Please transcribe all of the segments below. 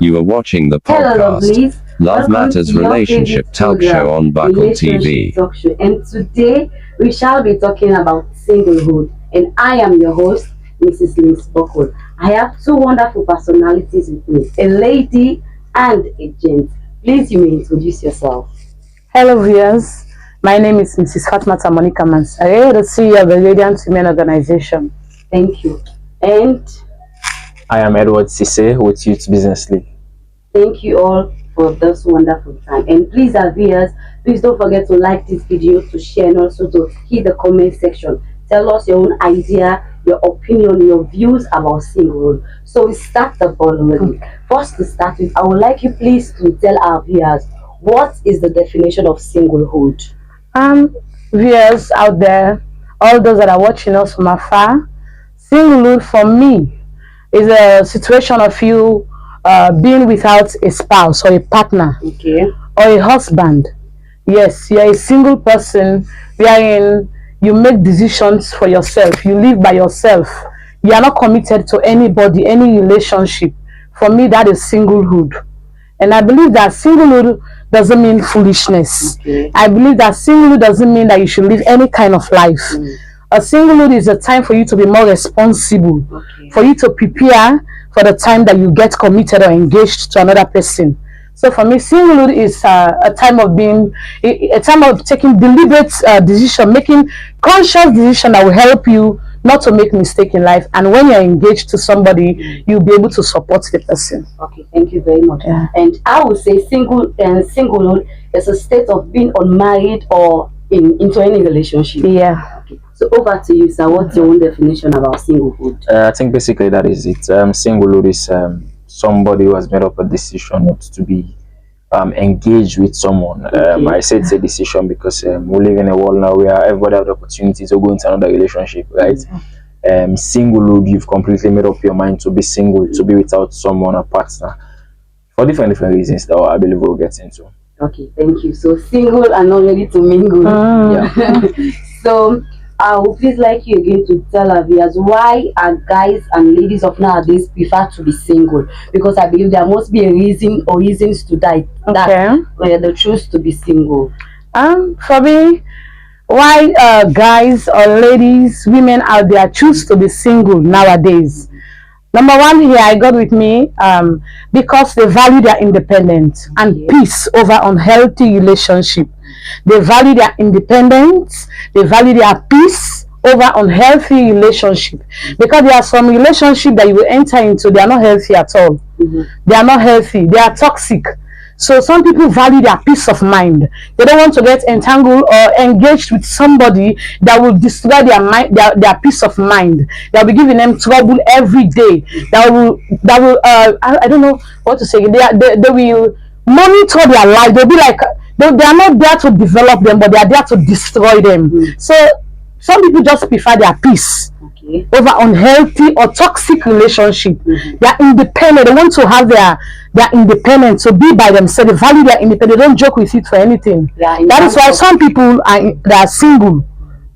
You are watching the Hello, podcast lovelies. Love Welcome Matters to your Relationship favorite Talk program, Show on Buckle Relationship TV. Talk Show. And today we shall be talking about singlehood. And I am your host, Mrs. Liz Buckle. I have two wonderful personalities with me, a lady and a gent. Please, you may introduce yourself. Hello viewers, my name is Mrs. Fatmata Monica Mans. I am the CEO of the Radiant Women Organization. Thank you. And I am Edward Sise with Youth Business League. thank you all for this wonderful time. And please, our viewers, please don't forget to like this video, to share, and also to hit the comment section. Tell us your own idea, your opinion, your views about singlehood. So we start the ball rolling. First, to start with, I would like you please to tell our viewers what is the definition of singlehood. Viewers out there, all those that are watching us from afar, singlehood for me is a situation of you being without a spouse or a partner Okay. or a husband. Yes, you're a single person wherein you make decisions for yourself, you live by yourself, you are not committed to anybody, any relationship. For me, that is singlehood. And I believe that singlehood doesn't mean foolishness. Okay. I believe that singlehood doesn't mean that you should live any kind of life. A singlehood is a time for you to be more responsible, Okay. for you to prepare for the time that you get committed or engaged to another person. So for me, singlehood is a time of being, a time of taking deliberate decision, making conscious decision that will help you not to make mistake in life. And when you're engaged to somebody, you'll be able to support the person. Okay, thank you very much. Yeah. And I would say singlehood is a state of being unmarried or into any relationship. Yeah. Okay. So over to you, sir. What's your own definition about singlehood? I think basically that is it. Singlehood is somebody who has made up a decision not to be engaged with someone. Okay. I say it's a decision because we live in a world now where everybody has the opportunity to go into another relationship, right? Singlehood, you've completely made up your mind to be single, to be without someone, a partner, for different reasons that I believe we'll get into. Okay, thank you. So single and not ready to mingle. Yeah. So I would please like you again to tell our viewers why are guys and ladies of nowadays prefer to be single, because I believe there must be a reason or reasons to that where they choose to be single. For me, why guys or ladies, women out there choose to be single nowadays? Number one, here I got with me because they value their independence and peace over unhealthy relationship. They value their independence, they value their peace over unhealthy relationship, because there are some relationship that you will enter into, they are not healthy at all. They are not healthy, they are toxic. So some people value their peace of mind. They don't want to get entangled or engaged with somebody that will destroy their mind, their peace of mind. That will be giving them trouble every day. That will I don't know what to say. They will monitor their life. They'll be like they are not there to develop them, but they are there to destroy them. So some people just prefer their peace over unhealthy or toxic relationship. They are independent. They want to have their independence, to be by themselves. They value their independence. They don't joke with it for anything. That is why some people are single.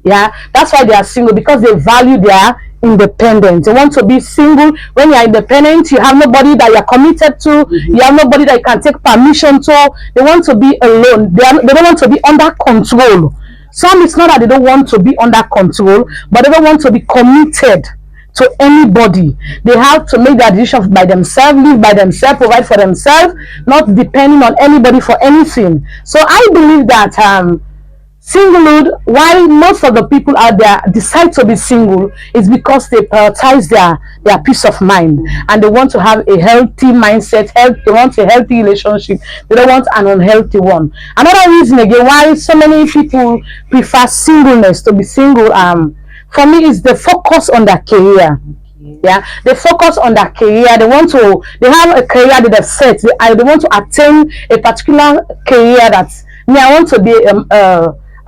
Yeah, that's why they are single, because they value their independence. They want to be single. When you are independent, you have nobody that you are committed to. You have nobody that you can take permission to. They want to be alone. They don't want to be under control. Some, it's not that they don't want to be under control, but they don't want to be committed to anybody. They have to make their decisions by themselves, live by themselves, provide for themselves, not depending on anybody for anything. So I believe that singlehood, why most of the people out there decide to be single, is because they prioritize their peace of mind, and they want to have a healthy mindset. They want a healthy relationship. They don't want an unhealthy one. Another reason again why so many people prefer singleness, to be single, for me, is the focus on their career. Yeah, they focus on their career. They have a career that they've set. They want to attain a particular career. That me, I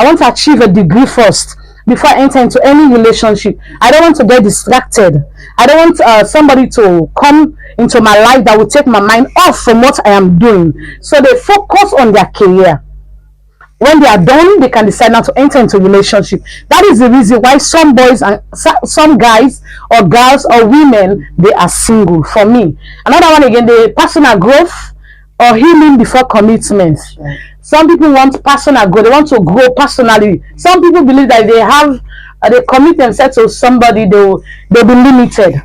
want to achieve a degree first before I enter into any relationship. I don't want to get distracted. I don't want somebody to come into my life that will take my mind off from what I am doing. So they focus on their career. When they are done, they can decide not to enter into a relationship. That is the reason why some boys and some guys or girls or women, they are single. For me, another one again, the personal growth or healing before commitment. Right. Some people want personal growth, they want to grow personally. Some people believe that they have they commit themselves to somebody, they'll be limited.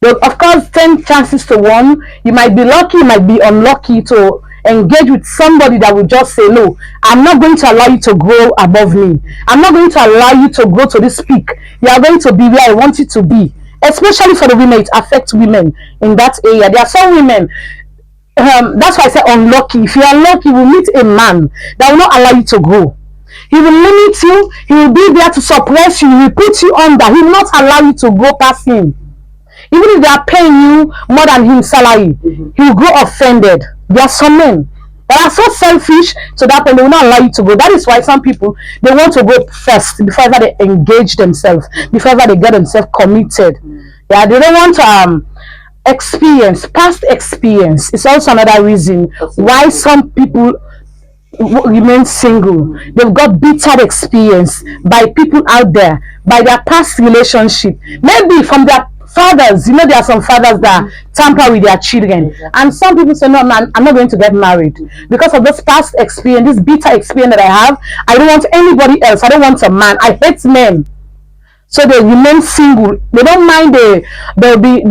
Of course, 10 chances to 1, you might be lucky, you might be unlucky to engage with somebody that will just say, no, I'm not going to allow you to grow above me. I'm not going to allow you to grow to this peak. You are going to be where I want you to be. Especially for the women, it affects women in that area. There are some women, that's why I say unlucky. If you are lucky, you will meet a man that will not allow you to grow. He will limit you, he will be there to suppress you, he will put you under, he will not allow you to grow past him. Even if they are paying you more than his salary, he will grow offended. There are some men that are so selfish to that point, they will not allow you to go. That is why some people, they want to go first before ever they engage themselves, before ever they get themselves committed. Yeah, they don't want to experience, past experience. It's also another reason why some people remain single. They've got bitter experience by people out there, by their past relationship, maybe from their fathers. You know, there are some fathers that tamper with their children, and some people say, no man, I'm not going to get married because of this past experience, this bitter experience that I have. I don't want anybody else, I don't want a man, I hate men. So they remain single. They don't mind, they'll be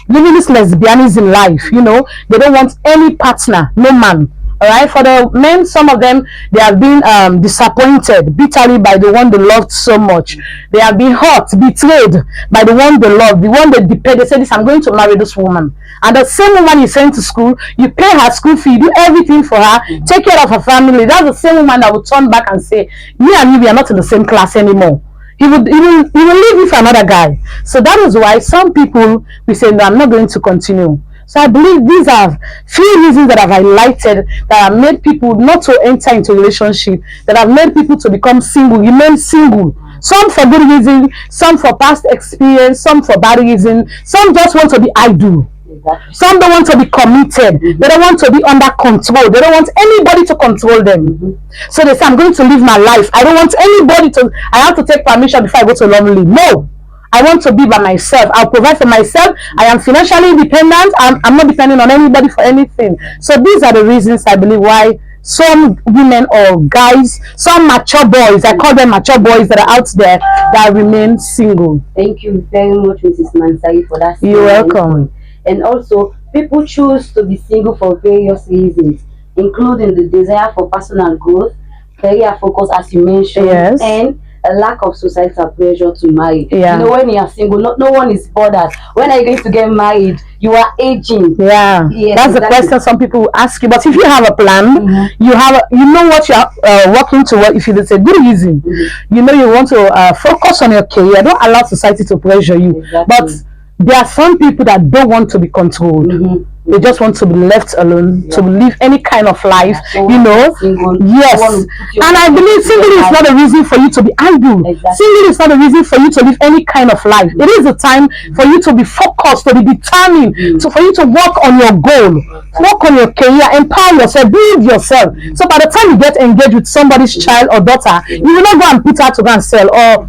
living this lesbianism life, you know. They don't want any partner, no man. All right, for the men, some of them, they have been disappointed bitterly by the one they loved so much. They have been hurt, betrayed by the one they loved, the one they depend. They say, this, I'm going to marry this woman, and the same woman you send to school, you pay her school fee, you do everything for her, take care of her family. That's the same woman that will turn back and say, me and you, we are not in the same class anymore. He will leave you for another guy. So that is why some people we say, no, I'm not going to continue. So I believe these are few reasons that I've highlighted that have made people not to enter into a relationship, that have made people to become single, remain single. Some for good reason, some for past experience, some for bad reason, some just want to be idle. Exactly. Some don't want to be committed. They don't want to be under control. They don't want anybody to control them. So they say, I'm going to live my life. I don't want anybody to, I have to take permission before I go to Lonely. No. I want to be by myself. I'll provide for myself. I am financially independent. I'm not depending on anybody for anything. So these are the reasons I believe why some women or guys, some mature boys, I call them mature boys that are out there that remain single. Thank you very much, Mrs. Mansari, for that. You're welcome. And also, people choose to be single for various reasons, including the desire for personal growth, career focus, as you mentioned, yes, and a lack of societal pressure to marry. Yeah. You know, when you are single, no one is bothered. When are you going to get married? You are aging. Yeah, yes, that's exactly the question some people ask you. But if you have a plan, you know what you are working toward. If it's a good reason, you know you want to focus on your career. Don't allow society to pressure you. Exactly. But there are some people that don't want to be controlled. They just want to be left alone, to live any kind of life, you know. Yes. And I believe single is not a reason for you to be idle. Single is not a reason for you to live any kind of life. It is a time for you to be focused, to be determined, for you to work on your goal, work on your career, empower yourself, build yourself. So by the time you get engaged with somebody's child or daughter, you will not go and put her to go and sell or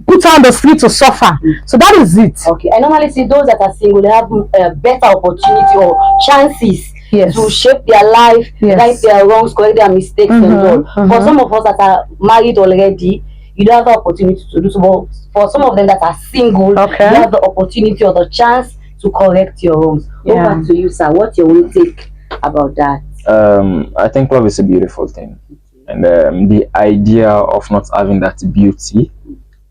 put her on the street to suffer. So that is it. Okay, I normally see those that are single, they have better opportunity or chances to shape their life, right their wrongs, correct their mistakes and all. For some of us that are married already, you don't have the opportunity to do so. But for some of them that are single, you have the opportunity or the chance to correct your wrongs. Over to you, sir. What's your own take about that? I think love is a beautiful thing. And the idea of not having that beauty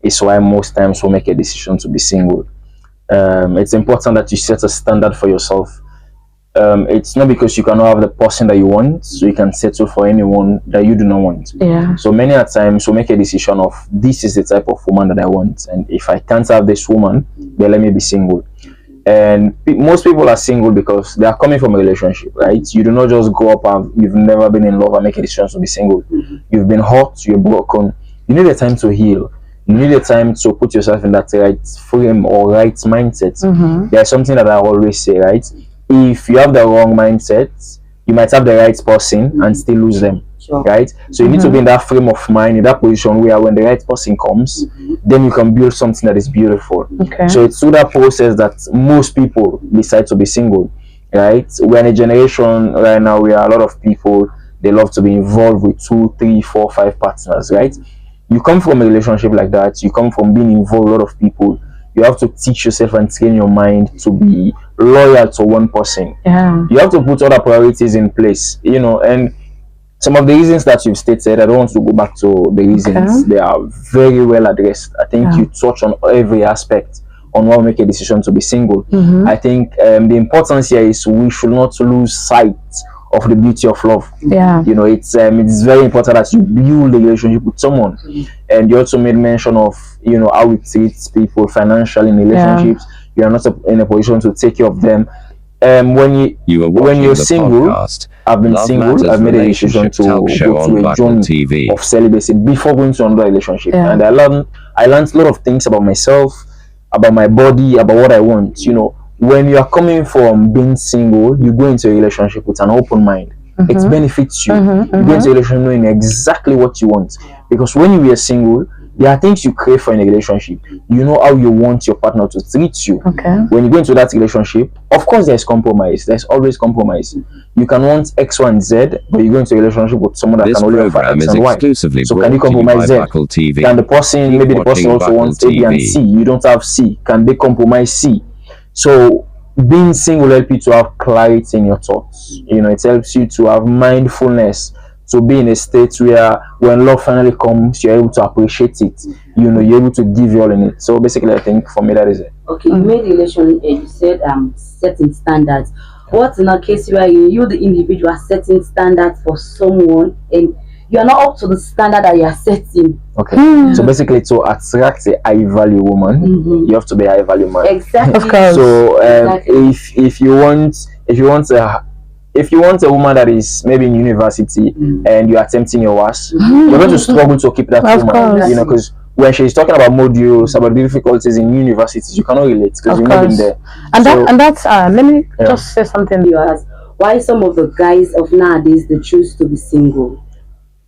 is why most times we make a decision to be single. It's important that you set a standard for yourself. It's not because you cannot have the person that you want, so you can settle for anyone that you do not want. So many a times we make a decision of, this is the type of woman that I want, and if I can't have this woman, then let me be single. And most people are single because they are coming from a relationship, right? You do not just go up and you've never been in love and make a decision to be single. You've been hurt, you're broken. You need a time to heal. You need a time to put yourself in that right frame or right mindset. There's something that I always say, right? If you have the wrong mindset, you might have the right person and still lose them. Sure. Right? So you need to be in that frame of mind, in that position where when the right person comes, then you can build something that is beautiful. Okay. So it's through that process that most people decide to be single. Right? We're in a generation right now where a lot of people, they love to be involved with 2, 3, 4, 5 partners. Right? You come from a relationship like that, you come from being involved with a lot of people, you have to teach yourself and train your mind to be loyal to one person. Yeah. You have to put other priorities in place, and some of the reasons that you've stated, I don't want to go back to the reasons. Okay. They are very well addressed. I think Yeah. you touch on every aspect on what will make a decision to be single. I think the importance here is we should not lose sight of the beauty of love. Yeah. It's very important that you build a relationship with someone. And you also made mention of how it treats people financially in relationships. You are not in a position to take care of them. When you're single, podcast, I've been Love single, Matters I've made a decision Relationship to Talk Show go on to a Buckle journey TV. of celibacy before going to another relationship. Yeah. And I learned a lot of things about myself, about my body, about what I want. When you are coming from being single, you go into a relationship with an open mind. It benefits you. You go into a relationship knowing exactly what you want. Because when you are single, there are things you crave for in a relationship. You know how you want your partner to treat you. Okay. When you go into that relationship, of course there's compromise. There's always compromise. You can want X, Y, and Z, but you go into a relationship with someone that This can only offer program X is and Y. exclusively So can you brought to you compromise by Z? Buckle TV. Can the person, Keep maybe the person watching also Buckle wants A, B, and TV. C. You don't have C. Can they compromise C? So being single helps you to have clarity in your thoughts. It helps you to have mindfulness, to be in a state where when love finally comes, you're able to appreciate it. You're able to give your all in it. So basically, I think for me that is it. Okay, you made a relation. You said setting standards. What in a case where you the individual are setting standards for someone and you are not up to the standard that you are setting? Okay. So basically, to attract a high value woman, you have to be a high value man. Exactly. Of course. So Exactly. if you want a woman that is maybe in university and you're attempting your worst, you're going to struggle to keep that Of woman. course. Because when she's talking about modules, about difficulties in universities, you cannot relate because Of you've not been course. there. And that's let me Yeah. just say something. You ask why some of the guys of nowadays they choose to be single.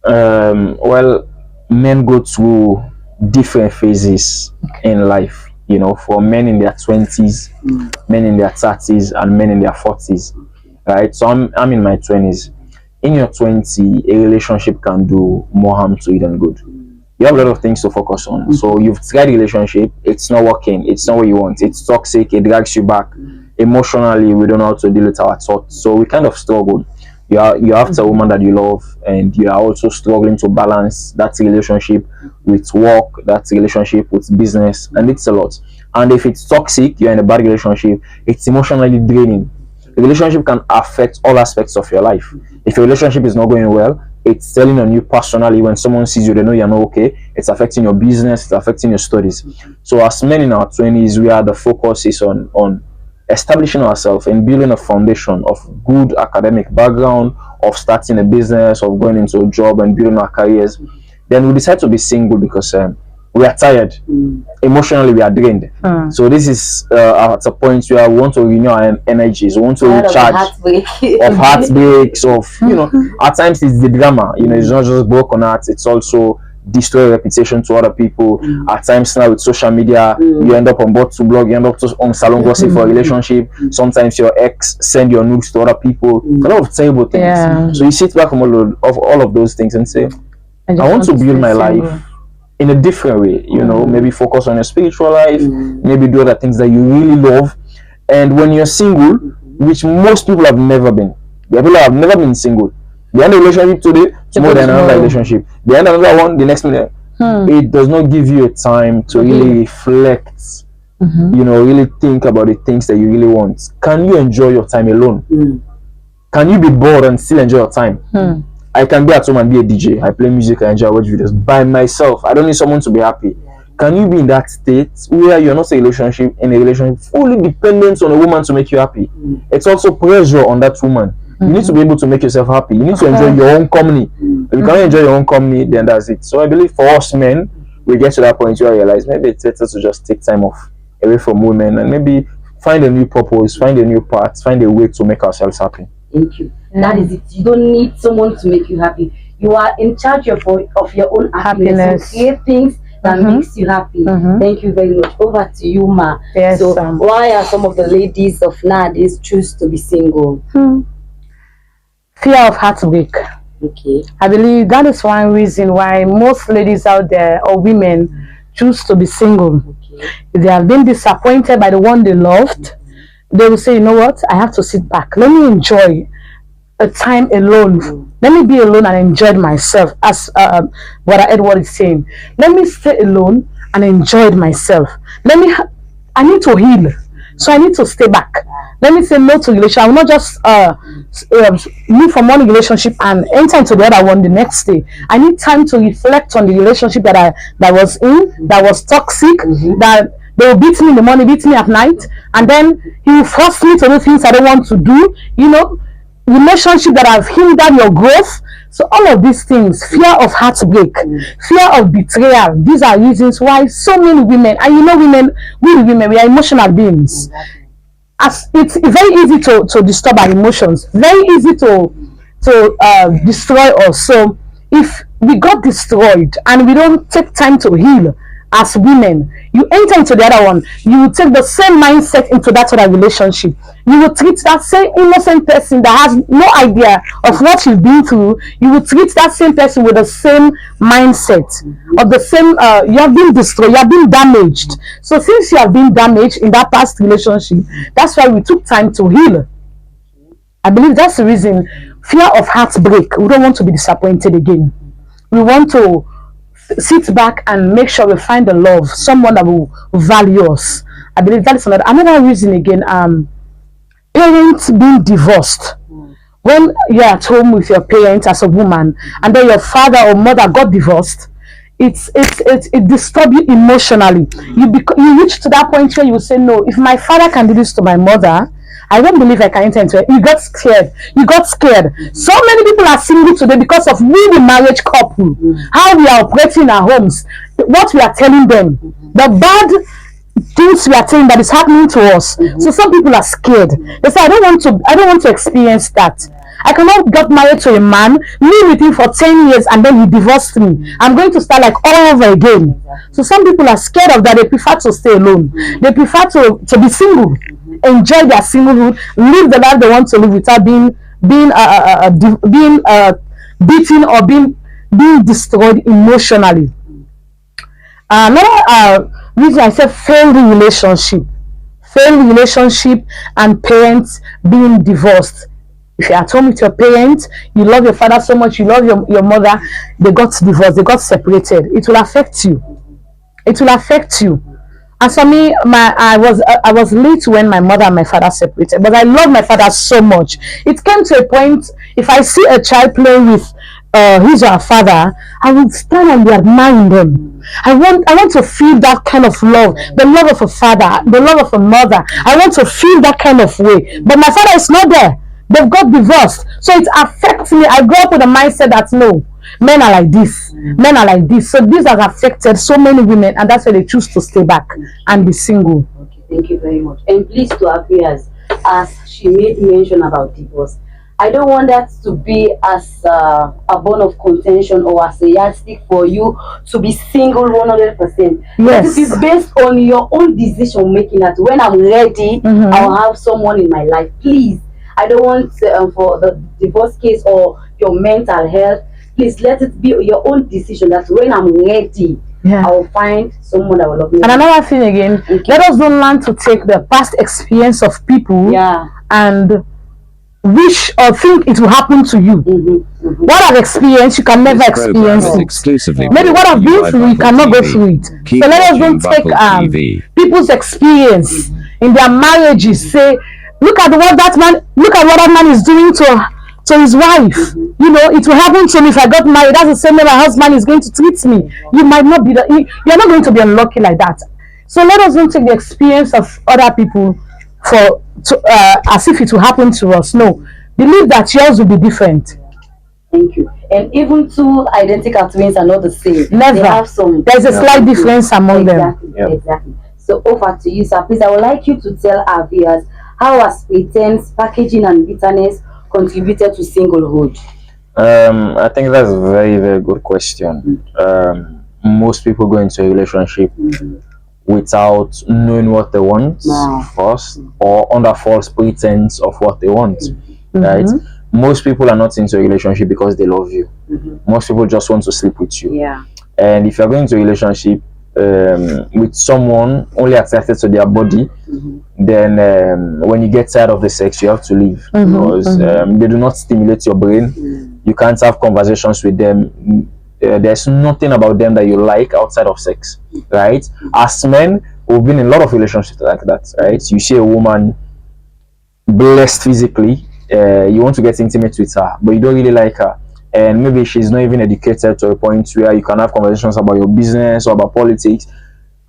Well, men go through different phases in life. For men in their 20s, men in their 30s, and men in their 40s. Right? So I'm in my 20s. In your 20, a relationship can do more harm to you than good. You have a lot of things to focus on. So you've tried a relationship, it's not working, it's not what you want, it's toxic, it drags you back. Emotionally, we don't know how to deal with our thoughts. So we kind of struggle. You're after a woman that you love, and you are also struggling to balance that relationship with work, that relationship with business, and it's a lot. And if it's toxic, you're in a bad relationship, it's emotionally draining. A relationship can affect all aspects of your life. If your relationship is not going well, it's telling on you personally. When someone sees you, they know you're not okay. It's affecting your business, it's affecting your studies. So as men in our 20s, the focus is on establishing ourselves and building a foundation of good academic background, of starting a business, of going into a job and building our careers. Then we decide to be single because we are tired. Emotionally, we are drained. So this is at a point where we want to renew our energies, we want to Tired of the recharge heartbreak. of heartbreaks, at times it's the drama. It's not just broken hearts, it's also destroy reputation to other people. At times now with social media, you end up on board to blog, you end up on salon gossip for a relationship. Sometimes your ex send your nudes to other people. A lot of terrible things. Yeah. So you sit back from all of those things and say, I want to build my life in a different way. Maybe focus on your spiritual life, maybe do other things that you really love. And when you're single, which most people have never been, there are people that have never been single. They end a relationship today, tomorrow they end another relationship. They end another one, the next minute. It does not give you a time to really reflect, really think about the things that you really want. Can you enjoy your time alone? Can you be bored and still enjoy your time? I can be at home and be a DJ. I play music, I enjoy, watch videos by myself. I don't need someone to be happy. Can you be in that state where you're not in a relationship fully dependent on a woman to make you happy? It's also pressure on that woman. You need to be able to make yourself happy. You need to enjoy your own company. If you can't enjoy your own company, then that's it. So I believe for us men, we get to that point where we realize maybe it's better to just take time off away from women and maybe find a new purpose, find a new path, find a way to make ourselves happy. Thank you. That is it. You don't need someone to make you happy. You are in charge of your own happiness. You create things that makes you happy. Thank you very much. Over to you, Ma. Yes, So, why are some of the ladies of nowadays choose to be single? Fear of heartbreak. Okay. I believe that is one reason why most ladies out there or women choose to be single. Okay. If they have been disappointed by the one they loved, they will say, you know what, I have to sit back. Let me enjoy a time alone. Let me be alone and enjoy myself, as what Edward is saying. Let me stay alone and enjoy myself. I need to heal. So I need to stay back. Let me say no to relationship. I will not just leave from one relationship and enter into the other one the next day. I need time to reflect on the relationship that was in, that was toxic, that they will beat me in the morning, beat me at night, and then he will force me to do things I don't want to do. You know, relationship that have hindered your growth. So all of these things, fear of heartbreak, fear of betrayal, these are reasons why so many women, and you know, we are emotional beings. As it's very easy to disturb our emotions, very easy to destroy us. So if we got destroyed and we don't take time to heal as women, you enter into the other one, you will take the same mindset into that other relationship. You will treat that same innocent person that has no idea of what you've been through, you will treat that same person with the same mindset of the same, you have been destroyed, you have been damaged. So since you have been damaged in that past relationship, that's why we took time to heal. I believe that's the reason. Fear of heartbreak. We don't want to be disappointed again. We want to sit back and make sure we find the love, someone that will value us. I believe that is another reason again. Parents being divorced. When you're at home with your parents as a woman, and then your father or mother got divorced, it disturbs you emotionally. You reach to that point where you say, no, if my father can do this to my mother, I don't believe I can enter into it. You got scared. So many people are single today because of we, the marriage couple, how we are operating our homes, what we are telling them, the bad things we are telling that is happening to us. So some people are scared. They say, I don't want to experience that. I cannot get married to a man, live with him for 10 years, and then he divorced me. I'm going to start like all over again. So some people are scared of that. They prefer to stay alone. They prefer to be single, enjoy their singlehood, live the life they want to live without being beaten or being destroyed emotionally. Another reason I said failed relationship and parents being divorced. If you're at home with your parents, you love your father so much, you love your mother, they got divorced, they got separated. It will affect you. As for me, I was late when my mother and my father separated, but I love my father so much. It came to a point, if I see a child playing with his or her father, I would stand and be admiring them. I want to feel that kind of love, the love of a father, the love of a mother. I want to feel that kind of way. But my father is not there. They've got divorced. So it affects me. I grew up with a mindset that no, men are like this. So this has affected so many women, and that's why they choose to stay back and be single. Okay, thank you very much. And please to our viewers, as she made mention about divorce, I don't want that to be as a bone of contention or as a yardstick for you to be single 100%. Yes. It is based on your own decision making that when I'm ready, I'll have someone in my life. Please, I don't want for the divorce case or your mental health. Please let it be your own decision that when I'm ready, I will find someone that will love me. And another thing again, let us don't learn to take the past experience of people and wish or think it will happen to you. What I've experienced, you can never experience it. Maybe what I've been through, you cannot go through it. So let us don't take people's experience in their marriages. Say, look at what that man is doing to his wife. You know, it will happen to me if I got married. That's the same way my husband is going to treat me. You might not be you're not going to be unlucky like that. So let us don't take the experience of other people as if it will happen to us. No, believe that yours will be different. Thank you. And even two identical twins are not the same. Never. They have some. There's a slight difference among them. Exactly. So over to you, sir. Please, I would like you to tell our viewers how has pretense, packaging, and bitterness contributed to singlehood? I think that's a very, very good question. Most people go into a relationship without knowing what they want Wow. first, or under false pretense of what they want, right? Most people are not into a relationship because they love you. Most people just want to sleep with you. Yeah. And if you're going into a relationship with someone only attracted to their body, then when you get tired of the sex, you have to leave because they do not stimulate your brain. You can't have conversations with them. There's nothing about them that you like outside of sex, right? As men, we've been in a lot of relationships like that, right? You see a woman blessed physically, you want to get intimate with her, but you don't really like her, and maybe she's not even educated to a point where you can have conversations about your business or about politics.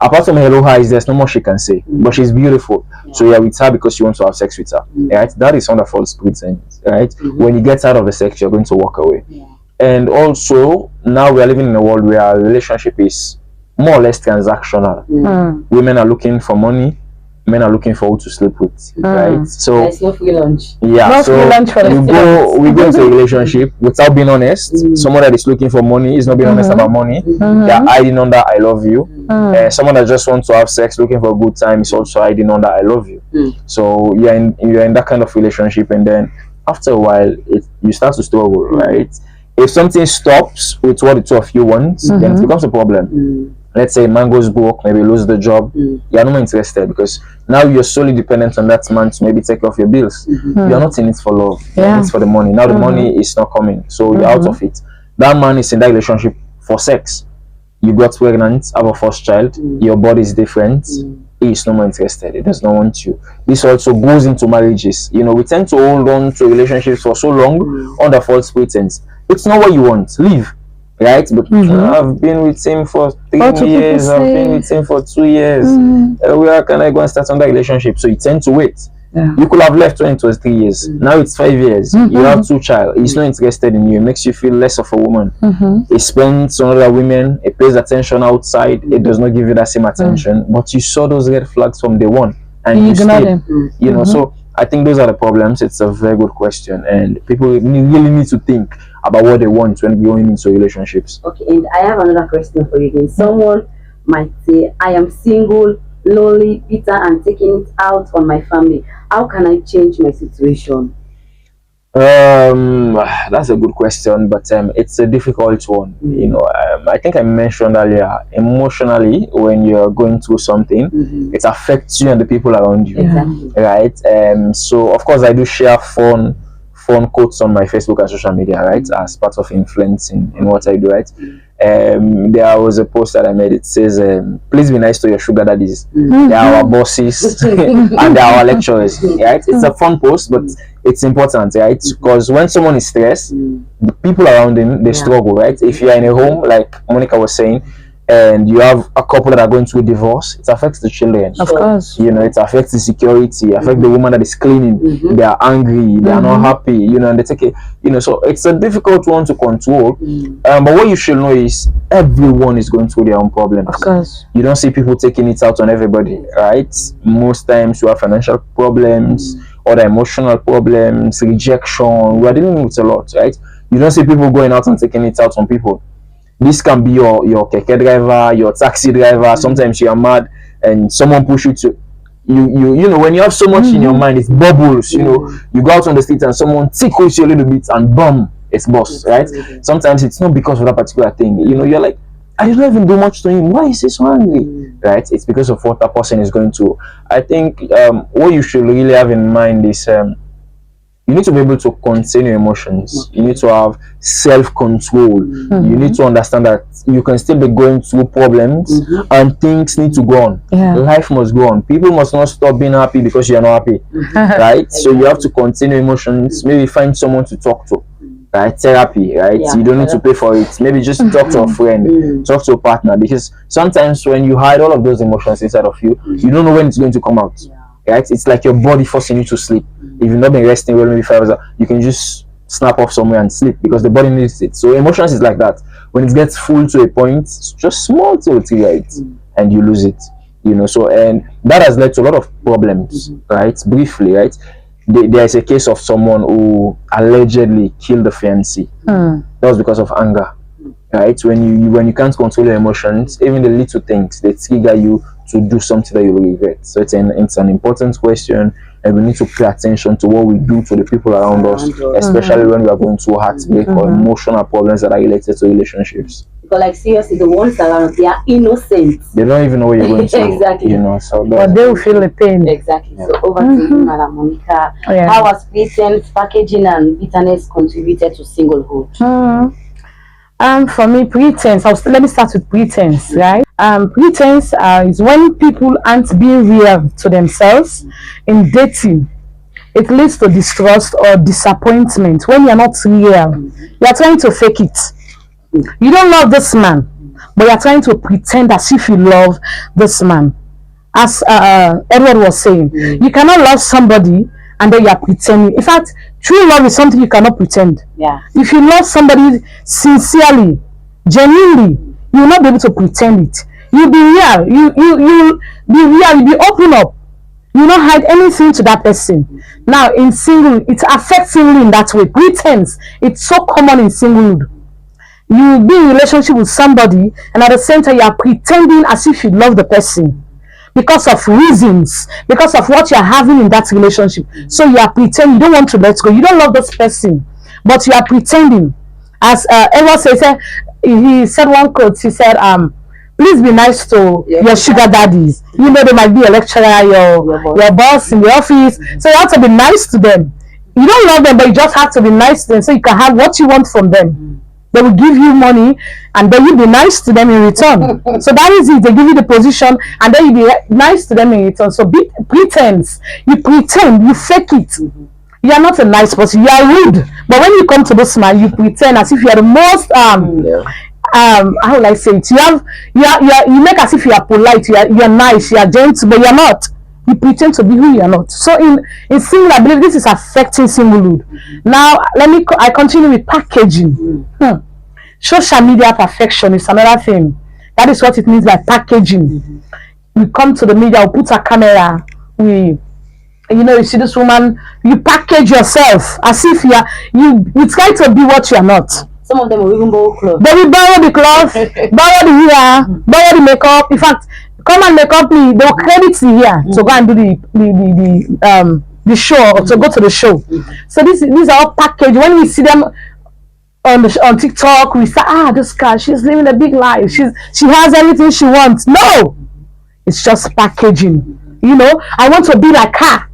Apart from hello highs, there's no more she can say, but she's beautiful, so you're with her because you want to have sex with her, right? That is under false pretense, right? When you get out of the sex, you're going to walk away. And also, now we are living in a world where our relationship is more or less transactional. Women are looking for money, men are looking for who to sleep with, right? So There's no free lunch. yeah, No so free lunch for the we go into a relationship without being honest. Someone that is looking for money is not being honest about money. They're hiding under "I love you." Someone that just wants to have sex, looking for a good time, is also hiding under "I love you." So you're in that kind of relationship, and then after a while, you start to struggle, right? If something stops with what the two of you want, then it becomes a problem. Let's say man goes broke, maybe lose the job, you're not more interested because now you're solely dependent on that man to maybe take off your bills. You're not in it for love, you're in it for the money. Now the money is not coming, so you're out of it. That man is in that relationship for sex. You got pregnant, have a first child, your body is different. He is no more interested, he does not want you. This also goes into marriages. You know, we tend to hold on to relationships for so long under false pretense. It's not what you want, leave. Right, but I've been with him for 3 years. I've been with him for 2 years. Where can I go and start another relationship? So you tend to wait. You could have left when it was 3 years. Now it's 5 years. You have two child. He's not interested in you. It makes you feel less of a woman. He spends on other women. He pays attention outside. It does not give you that same attention. But you saw those red flags from day one, and you stayed. You know, so I think those are the problems. It's a very good question, and people really need to think about what they want when going into relationships. Okay, and I have another question for you again. Someone might say, I am single, lonely, bitter, and taking it out on my family. How can I change my situation? That's a good question, but it's a difficult one. You know, I think I mentioned earlier, emotionally, when you're going through something, it affects you and the people around you, right? So of course I do share fun quotes on my Facebook and social media, right, as part of influencing in what I do, right? There was a post that I made. It says, please be nice to your sugar daddies. They are our bosses and they are our lecturers, right? It's a fun post, but it's important, right? Because when someone is stressed, the people around him, they struggle, right? If you are in a home, like Monica was saying, and you have a couple that are going through divorce, it affects the children. Of course. You know, it affects the security, affects the woman that is cleaning. They are angry, they are not happy, you know, and they take it, you know, so it's a difficult one to control. But what you should know is everyone is going through their own problems. Of course. You don't see people taking it out on everybody, right? Most times you have financial problems, other emotional problems, rejection. We are dealing with a lot, right? You don't see people going out and taking it out on people. This can be your keke driver, your taxi driver. Sometimes you are mad and someone push you to you know, when you have so much in your mind, it's bubbles. You know, you go out on the street and someone tickles you a little bit and boom, it's burst, right? Sometimes it's not because of that particular thing. You know, you're like, I did not even do much to him. Why is he so angry? Right? It's because of what that person is going to. I think what you should really have in mind is you need to be able to contain your emotions. You need to have self-control. You need to understand that you can still be going through problems and things need to go on. Life must go on. People must not stop being happy because you are not happy, right? So you have to contain your emotions. Maybe find someone to talk to, right? Therapy, right? You don't need to pay for it. Maybe just talk to a friend, talk to a partner, because sometimes when you hide all of those emotions inside of you, you don't know when it's going to come out. Right? It's like your body forcing you to sleep. If you've not been resting well, maybe 5 hours, you can just snap off somewhere and sleep because the body needs it. So emotions is like that. When it gets full to a point, it's just small to it, right? And you lose it. You know, so and that has led to a lot of problems, right? Briefly, right? there is a case of someone who allegedly killed the fiancé. That was because of anger, right? When you can't control your emotions, even the little things, they trigger you to do something that you will regret. So it's an important question, and we need to pay attention to what we do to the people around us, especially when we are going through heartbreak or emotional problems that are related to relationships. Because like seriously, the ones around, they are innocent. They don't even know what you're going through. Exactly. You know, so But they will feel the pain. Exactly. So over to you, Madam Monica. How has pretense, packaging, and bitterness contributed to singlehood? For me, pretense. Let me start with pretense, right? Pretense is when people aren't being real to themselves in dating. It leads to distrust or disappointment when you're not real. You're trying to fake it. You don't love this man, but you're trying to pretend as if you love this man. As Edward was saying, you cannot love somebody and then you're pretending. In fact, true love is something you cannot pretend. Yeah. If you love somebody sincerely, genuinely, you will not be able to pretend it. You'll be real. You be real. You be open up. You not hide anything to that person. Now in single, it affects singly in that way. Pretense, it's so common in singlehood. You be in a relationship with somebody and at the same time you are pretending as if you love the person because of reasons, because of what you're having in that relationship. So you are pretending, you don't want to let go, you don't love this person, but you are pretending. As Edward said, he said one quote, he said, please be nice to your sugar daddies. You know, they might be a lecturer, your boss in the office, so you have to be nice to them. You don't love them, but you just have to be nice to them so you can have what you want from them. They will give you money and then you be nice to them in return. So that is it. They give you the position and then you be nice to them in return. So pretense. You pretend, you fake it. You are not a nice person, you are rude. But when you come to this man, you pretend as if you are the most how will I say it? You make as if you are polite, you are nice, you are gentle, but you are not. You pretend to be who you are not. So in single, I believe this is affecting singlehood. Now I continue with packaging. Social media perfection is another thing. That is what it means by packaging. We come to the media, we put a camera, you see this woman, you package yourself as if you try to be what you are not. Some of them will even borrow clothes. They will borrow the clothes, borrow the hair, borrow the makeup. In fact, come and make up me. They will credit the hair to go and do the show or to go to the show. So these are all packaged. When we see them on TikTok, we say, this girl, she's living a big life. She has everything she wants. No, it's just packaging. I want to be like her.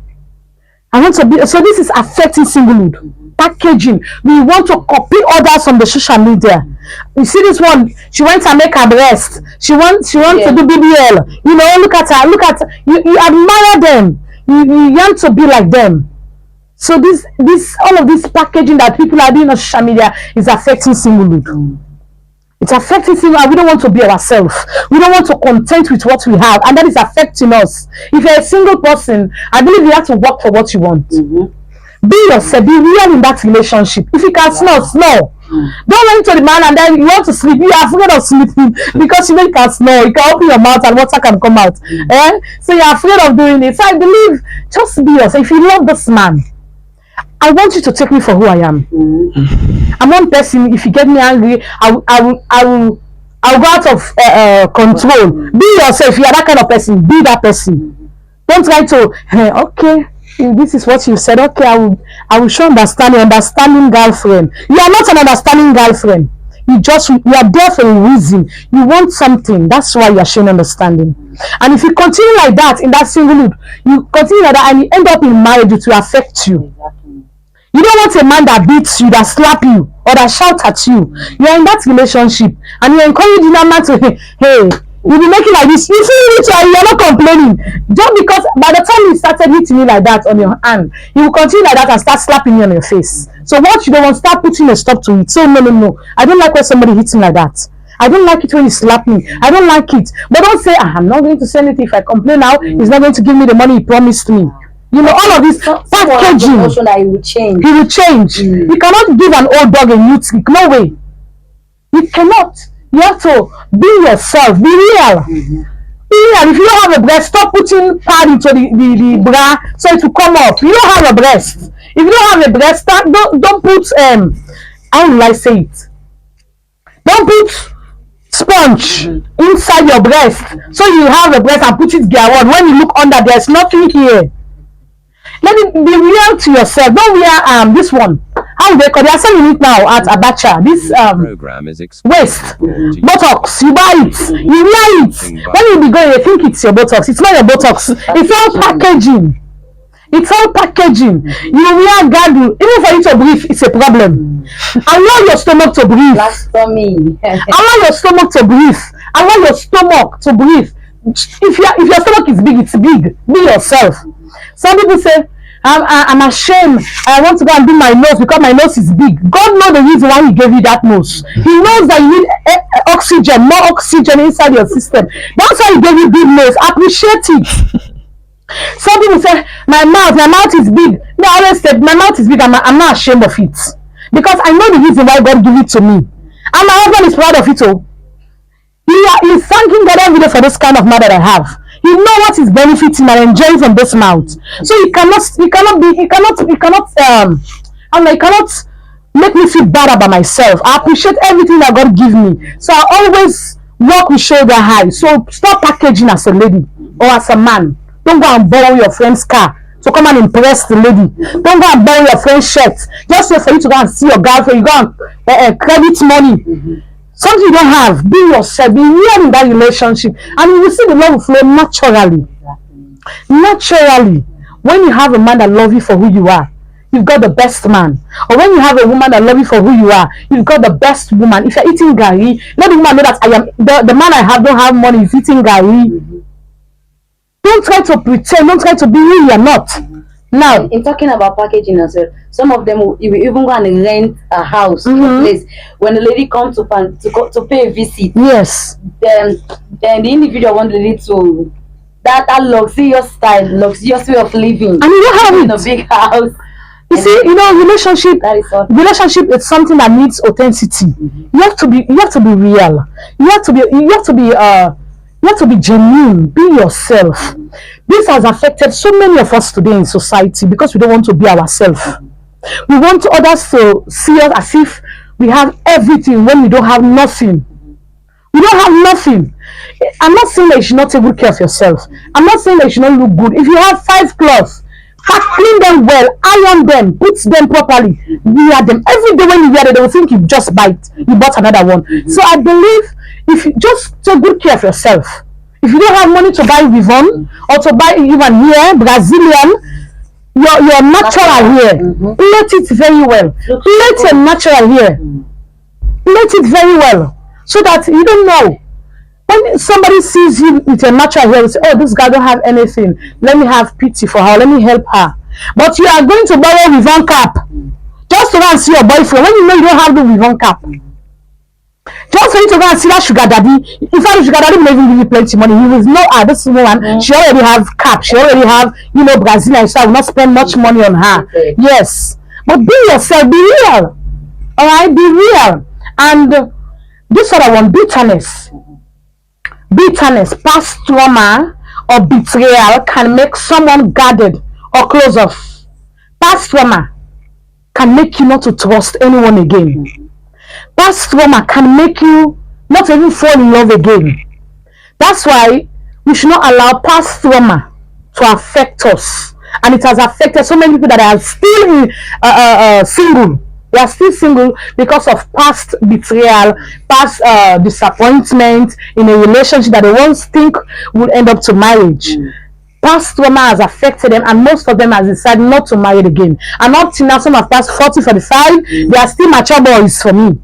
So this is affecting singlehood. Packaging. We want to copy others on the social media. You see this one, she went and make her breast. She wants to do BBL. Look at her. You admire them. You want to be like them. So all of this packaging that people are doing on social media is affecting singlehood. It's affecting singlehood. We don't want to be ourselves. We don't want to content with what we have, and that is affecting us. If you're a single person, I believe you have to work for what you want. Be yourself, be real in that relationship. If you can snore. Don't run to the man and then you want to sleep. You are afraid of sleeping because you can snore. You can open your mouth and water can come out. So you're afraid of doing it. So I believe just be yourself. If you love this man, I want you to take me for who I am. I'm one person. If you get me angry, I will go out of control. Be yourself. If you are that kind of person, be that person. Don't try to okay. This is what you said. Okay, I will show understanding girlfriend. You are not an understanding girlfriend. You are there for a reason. You want something. That's why you are showing understanding. And if you continue like that in that singlehood, you continue like that and you end up in marriage, it will affect you. You don't want a man that beats you, that slap you, or that shout at you. You are in that relationship and you are encouraging that man to hey. You'll be making like this. You feel it and you're not complaining. Just because by the time you started hitting me like that on your hand, you will continue like that and start slapping me on your face. So what you don't want, start putting a stop to it. Say no. I don't like when somebody hits me like that. I don't like it when you slap me. I don't like it. But don't say, I'm not going to say anything. If I complain now, he's not going to give me the money he promised me. All of this packaging. That he will change. He will change. You cannot give an old dog a new trick. No way. You cannot. You have to be yourself, be real. Yeah, if you don't have a breast, stop putting pad into the bra so it will come up. You don't have a breast. If you don't have a breast, don't put how will I say it? Don't put sponge inside your breast so you have a breast and put it there. When you look under, there's nothing here. Let it be real to yourself. Don't wear this one. How they call? They are selling it now at Abacha. This program is waist botox. You buy it. You wear it. When you be going, you think it's your botox. It's not your botox. It's all packaging. It's all packaging. You wear gaggle. Even for you to breathe, it's a problem. Allow your stomach to breathe. Blasphemy. Allow your stomach to breathe. Allow your stomach to breathe. If your stomach is big, it's big. Be yourself. Some people say, I'm ashamed. I want to go and do my nose because my nose is big. God knows the reason why He gave you that nose. He knows that you need oxygen, more oxygen inside your system. That's why He gave you big nose. Appreciate it. Some people say, my mouth is big. No, I always say, my mouth is big. I'm not ashamed of it. Because I know the reason why God gave it to me. And my husband is proud of it too. He's thanking God every day for this kind of mouth that I have. He knows what is benefiting and enjoying from this mouth. So he cannot make me feel bad about myself. I appreciate everything that God gives me. So I always walk with shoulder high. So stop packaging as a lady or as a man. Don't go and borrow your friend's car to come and impress the lady. Don't go and borrow your friend's shirt just so for you to go and see your girlfriend. You go and credit money. Something you don't have. Be yourself. Be real in that relationship, and you will see the love will flow naturally. Naturally, when you have a man that loves you for who you are, you've got the best man. Or when you have a woman that loves you for who you are, you've got the best woman. If you're eating gari, let the woman know that I am the man I have don't have money. Is eating gari. Don't try to pretend. Don't try to be who you are not. Now, in talking about packaging as well, some of them will even go and rent a house, a place. When the lady comes to pay a visit, yes, then the individual wants the lady to that luxurious style, luxurious way of living, and you don't have in it. a big house. You see, relationship. That is all. Relationship is something that needs authenticity. You have to be real. You have to be genuine. Be yourself. This has affected so many of us today in society because we don't want to be ourselves. We want others to see us as if we have everything when we don't have nothing. We don't have nothing. I'm not saying that you should not take good care of yourself. I'm not saying that you should not look good. If you have 5 clothes, clean them well, iron them, put them properly, wear them. Every day when you wear them, they will think you bought another one. So I believe if you just take good care of yourself. If you don't have money to buy Vivon or to buy even here, Brazilian, your natural hair, plait it very well. Plait your natural hair. Plait it very well. So that you don't know. When somebody sees you with your natural hair, you say, oh, this guy don't have anything. Let me have pity for her. Let me help her. But you are going to borrow Vivon cap just to go and see your boyfriend when you know you don't have the Vivon cap. Just for you to go and see that sugar daddy. In fact, the sugar daddy will even give you plenty money. You will know, this woman, she already have cap. She already have, Brazilian. So I will not spend much money on her. Okay. Yes. But be yourself. Be real. All right? Be real. And this other one, bitterness. Bitterness, past trauma, or betrayal can make someone guarded or closed off. Past trauma can make you not to trust anyone again. Past trauma can make you not even fall in love again. That's why we should not allow past trauma to affect us. And it has affected so many people that are still single. They are still single because of past betrayal, past disappointment in a relationship that they once think would end up to marriage. Past trauma has affected them, and most of them has decided not to marry again. And up till now, some have passed 40, 45, they are still mature boys for me.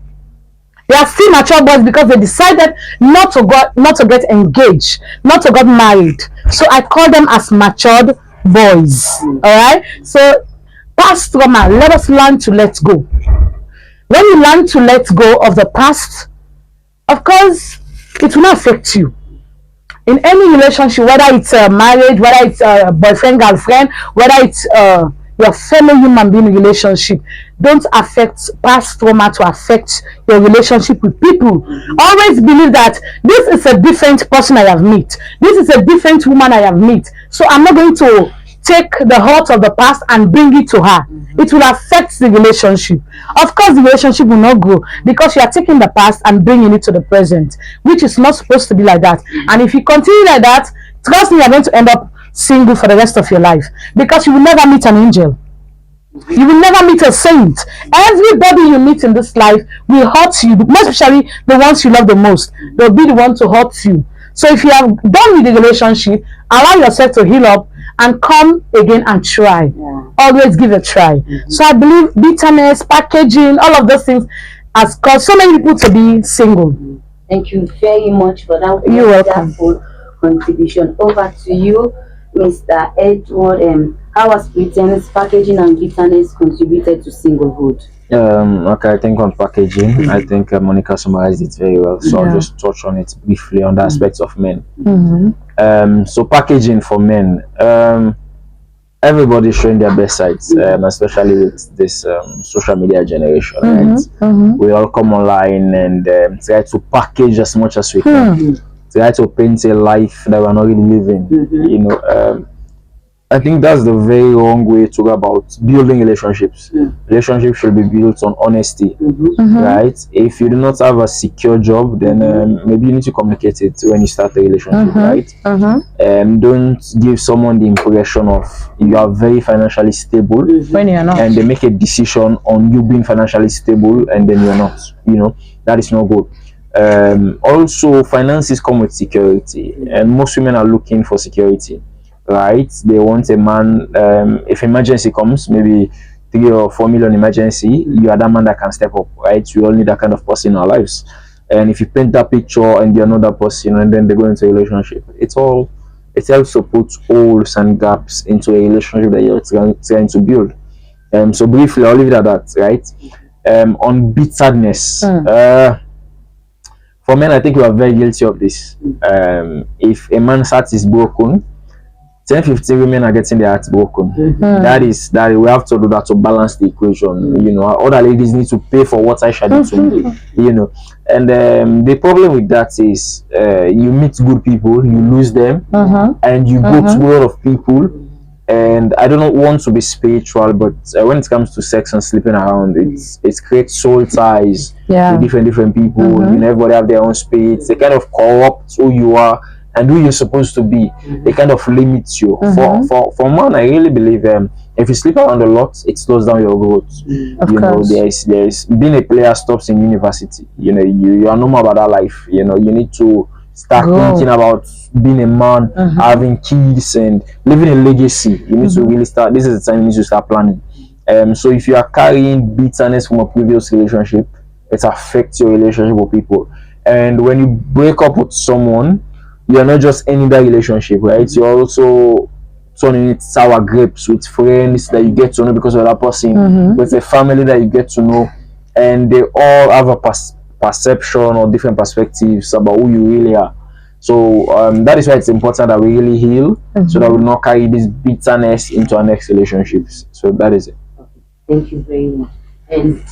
They are still mature boys because they decided not to get engaged, not to get married. So I call them as matured boys. Alright? So past trauma, let us learn to let go. When you learn to let go of the past, of course, it will not affect you. In any relationship, whether it's a marriage, whether it's a boyfriend, girlfriend, whether it's your fellow human being relationship. Don't affect past trauma to affect your relationship with people. Always believe that this is a different person I have met. This is a different woman I have met. So I'm not going to take the hurt of the past and bring it to her. It will affect the relationship. Of course, the relationship will not grow because you are taking the past and bringing it to the present, which is not supposed to be like that. And if you continue like that, trust me, you're going to end up single for the rest of your life because you will never meet an angel. You will never meet a saint. Everybody you meet in this life will hurt you, most especially the ones you love the most. They'll be the one to hurt you. So if you have done with the relationship, allow yourself to heal up and come again and try. Always give a try. So I believe bitterness, packaging, all of those things has caused so many people to be single. Thank you very much for that You're welcome. wonderful contribution. Over to you, Mr. Edward. How has pretense, packaging, and bitterness contributed to singlehood? Okay, I think on packaging, I think Monica summarized it very well. So I'll just touch on it briefly on the aspects of men. So packaging for men, everybody's showing their best sides, especially with this social media generation. Right? We all come online and try to package as much as we can. Try to paint a life that we're not really living. You know, I think that's the very wrong way to go about building relationships. Relationships should be built on honesty, right? If you do not have a secure job, then maybe you need to communicate it when you start a relationship, right? Don't give someone the impression of you are very financially stable When you're not. and they make a decision on you being financially stable and then you're not. You know, that is not good. Also, finances come with security, and most women are looking for security. Right, they want a man. If emergency comes, maybe 3 or 4 million emergency, you are that man that can step up. Right, we all need that kind of person in our lives. And if you paint that picture and you're not that person, and then they go into a relationship, it helps to put holes and gaps into a relationship that you're trying to build. So briefly, I'll leave it at that. Right, on bitterness. For men, I think we are very guilty of this. If a man's heart is broken, 10-15 women are getting their hearts broken. That we have to do that to balance the equation. You know, other ladies need to pay for what I shall do to me. You know, and the problem with that is you meet good people, you lose them, and you go to a lot of people. And I don't want to be spiritual, but when it comes to sex and sleeping around, it creates soul ties with different people. You know, everybody have their own spirits. They kind of corrupt who you are and who you're supposed to be. They kind of limit you. For man, I really believe if you sleep around a lot, it slows down your growth. You know, there's being a player stops in university. You know, you are normal about that life. You know, you need to start thinking about being a man, having kids, and living a legacy. You need to really start. This is the time you need to start planning. So if you are carrying bitterness from a previous relationship, it affects your relationship with people. And when you break up with someone, you're not just ending that relationship, right? You're also turning it sour grapes with friends that you get to know because of that person, with a family that you get to know, and they all have a perception or different perspectives about who you really are. So that is why it's important that we really heal, so that we will not carry this bitterness into our next relationships. So that is it. Thank you very much. And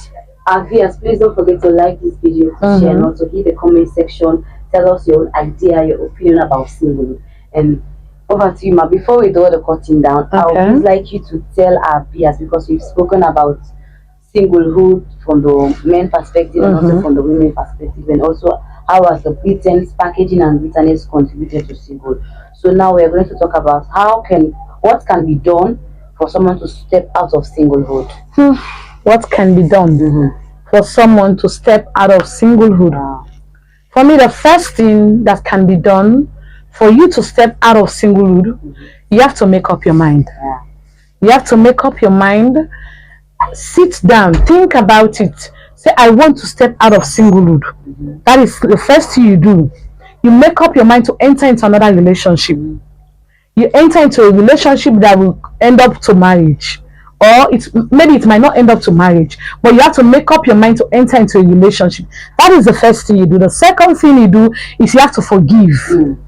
viewers, please don't forget to like this video, to share, and also hit the comment section. Tell us your own idea, your opinion about singlehood. And over to you, Ma. Before we do the cutting down, I would please like you to tell our viewers, because we've spoken about singlehood from the men perspective and also from the women perspective, and also how has the pretense, packaging, and bitterness contributed to singlehood. So now we are going to talk about what can be done for someone to step out of singlehood. What can be done for someone to step out of singlehood? For me, the first thing that can be done for you to step out of singlehood, you have to make up your mind. You have to make up your mind, sit down, think about it. Say, I want to step out of singlehood. That is the first thing you do. You make up your mind to enter into another relationship. You enter into a relationship that will end up to marriage. Or maybe it might not end up to marriage, but you have to make up your mind to enter into a relationship. That is the first thing you do. The second thing you do is you have to forgive.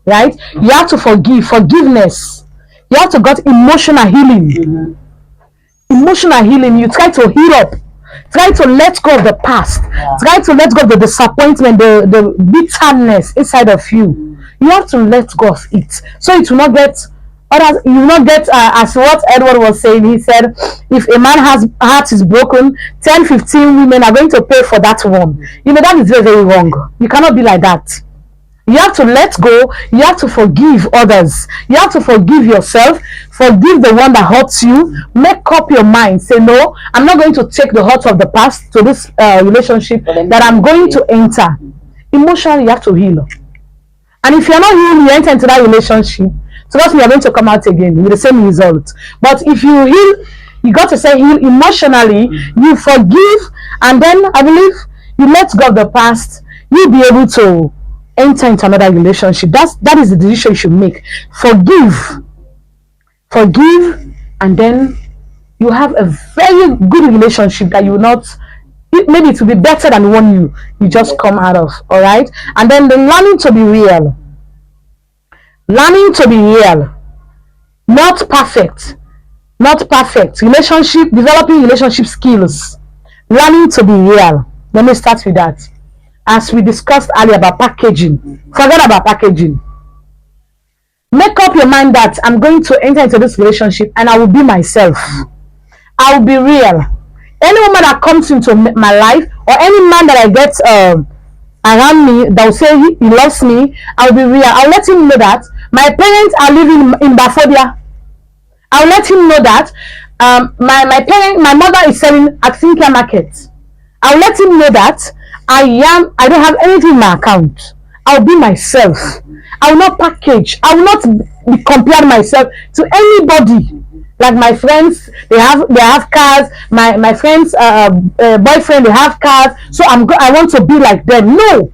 Right? You have to forgive. Forgiveness. You have to get emotional healing. emotional healing. You try to heal up, try to let go of the past, try to let go of the disappointment, the bitterness inside of you. You have to let go of it, so it will not get others. You will not get as what Edward was saying. He said, if a man has heart is broken, 10, 15 women are going to pay for that one. You know, that is very, very wrong. You cannot be like that. You have to let go. You have to forgive others. You have to forgive yourself. Forgive the one that hurts you. Make up your mind. Say, no, I'm not going to take the hurt of the past to this relationship that I'm going to enter. Emotionally, you have to heal. And if you're not healed, you enter into that relationship, trust me, you're going to come out again with the same result. But if you heal, you got to say heal emotionally, you forgive, and then I believe you let go of the past, you'll be able to enter into another relationship. That is the decision you should make. Forgive, and then you have a very good relationship that you will not, maybe it will be better than the one you just come out of. All right. And then the learning to be real, not perfect, relationship, developing relationship skills, learning to be real. Let me start with that. As we discussed earlier about packaging, forget about packaging. Make up your mind that I'm going to enter into this relationship and I will be myself. I will be real. Any woman that comes into my life, or any man that I get around me that will say he loves me, I'll be real. I'll let him know that my parents are living in Bafobia. I'll let him know that my mother is selling at Sinkia Market. I'll let him know that I don't have anything in my account. I'll be myself. I will not package. I will not be comparing myself to anybody. Like my friends, they have cars. My friends' boyfriend, they have cars. So I want to be like them. No.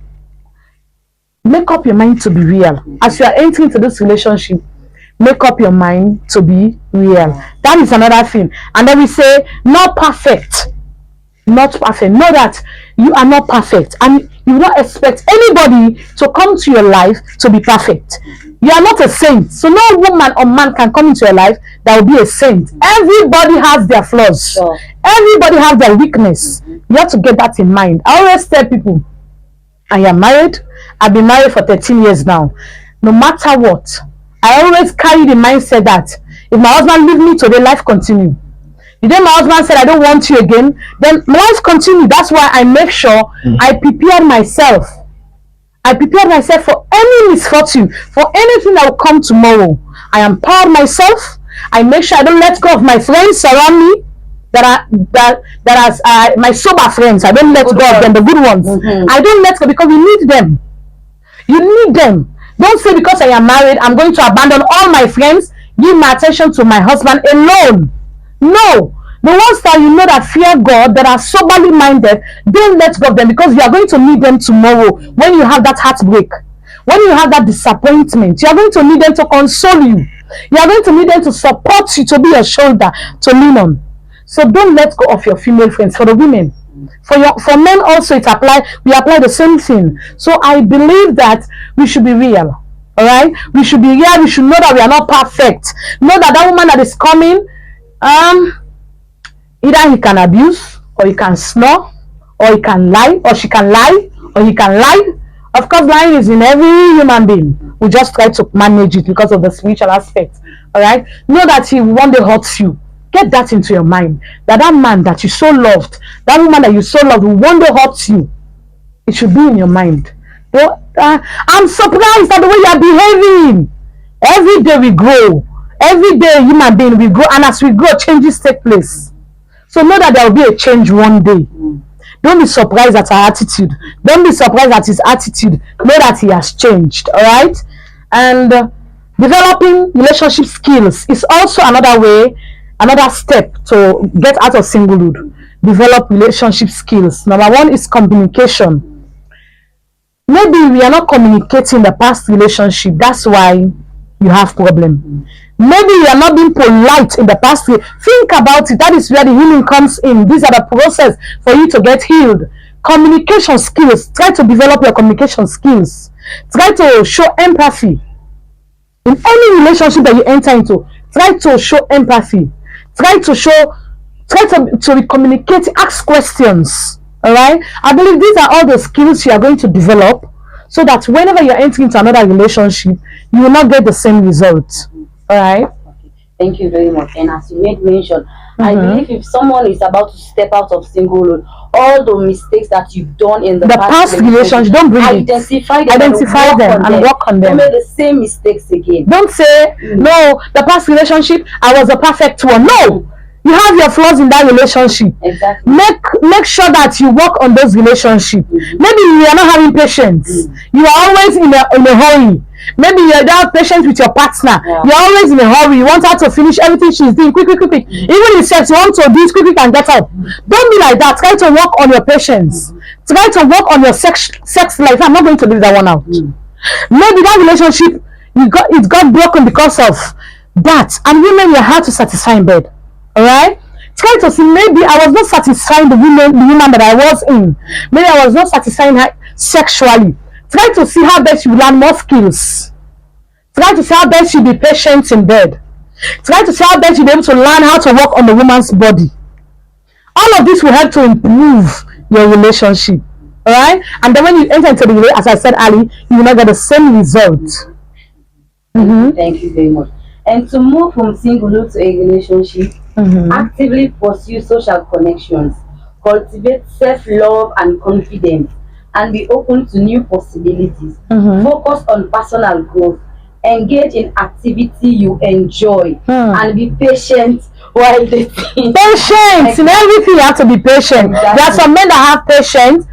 Make up your mind to be real. As you are entering into this relationship, make up your mind to be real. That is another thing. And then we say, not perfect. Know that you are not perfect, and you will not expect anybody to come to your life to be perfect. You are not a saint, so no woman or man can come into your life that will be a saint. Everybody has their flaws. Everybody has their weakness. You have to get that in mind. I always tell people, I am married. I've been married for 13 years now. No matter what, I always carry the mindset that if my husband leave me today, life continue. The day my husband said I don't want you again, then life continue. That's why I make sure I prepare myself. I prepare myself for any misfortune, for anything that will come tomorrow. I empower myself. I make sure I don't let go of my friends around me that are my sober friends. I don't let go of them, the good ones. I don't let go, because you need them. You need them. Don't say because I am married, I'm going to abandon all my friends, give my attention to my husband alone. No. The ones that you know that fear God, that are soberly minded, don't let go of them, because you are going to need them tomorrow when you have that heartbreak, when you have that disappointment. You are going to need them to console you. You are going to need them to support you, to be a shoulder to lean on. So don't let go of your female friends. For the women, for men also, we apply the same thing. So I believe that we should be real. All right, we should be real. We should know that we are not perfect. Know that woman that is coming, either he can abuse, or he can snore, or he can lie, or she can lie, or he can lie. Of course, lying is in every human being. We just try to manage it because of the spiritual aspect. All right, know that he one day hurts you. Get that into your mind. That man that you so loved, that woman that you so loved, will one day hurt you. It should be in your mind. I'm surprised at the way you are behaving. Every day we grow. Every day human being we grow, and as we grow, changes take place. So know that there will be a change one day. Don't be surprised at her attitude. Don't be surprised at his attitude. Know that he has changed. All right. And developing relationship skills is also another way, another step to get out of singlehood. Develop relationship skills. Number one is communication. Maybe we are not communicating the past relationship. That's why you have problem. Maybe you are not being polite in the past. Think about it. That is where the healing comes in. These are the process for you to get healed. Communication skills. Try to develop your communication skills. Try to show empathy. In any relationship that you enter into, try to show empathy. Try to show Try to be communicating, ask questions. All right. I believe these are all the skills you are going to develop, so that whenever you're entering into another relationship, you will not get the same result. All right. Okay. Thank you very much. And as you made mention, I believe if someone is about to step out of singlehood, all the mistakes that you've done in the past relationship, don't bring identify them and work on them. Don't make the same mistakes again. Don't say no, the past relationship I was a perfect one. No, you have your flaws in that relationship. Exactly. Make sure that you work on those relationships. Maybe you are not having patience. You are always in a hurry. Maybe you're not patient with your partner. You're always in a hurry. You want her to finish everything she's doing quick. Even in sex, you want to do it quick and get up. Don't be like that. Try to work on your patience. Try to work on your sex life. I'm not going to leave that one out. Maybe that relationship it got broken because of that. And women, you're hard to satisfy in bed. Alright? Try to see, maybe I was not satisfying the woman that I was in. Maybe I was not satisfying her sexually. Try to see how best you learn more skills. Try to see how best you be patient in bed. Try to see how best you be able to learn how to work on the woman's body. All of this will help to improve your relationship. Alright? And then when you enter into the relationship, as I said earlier, you will not get the same result. Thank you very much. And to move from singlehood to a relationship, actively pursue social connections, cultivate self-love and confidence, and be open to new possibilities. Focus on personal growth, engage in activity you enjoy, and be patient while dating. Patience in everything, you have to be patient. Exactly. There are some men that have patience.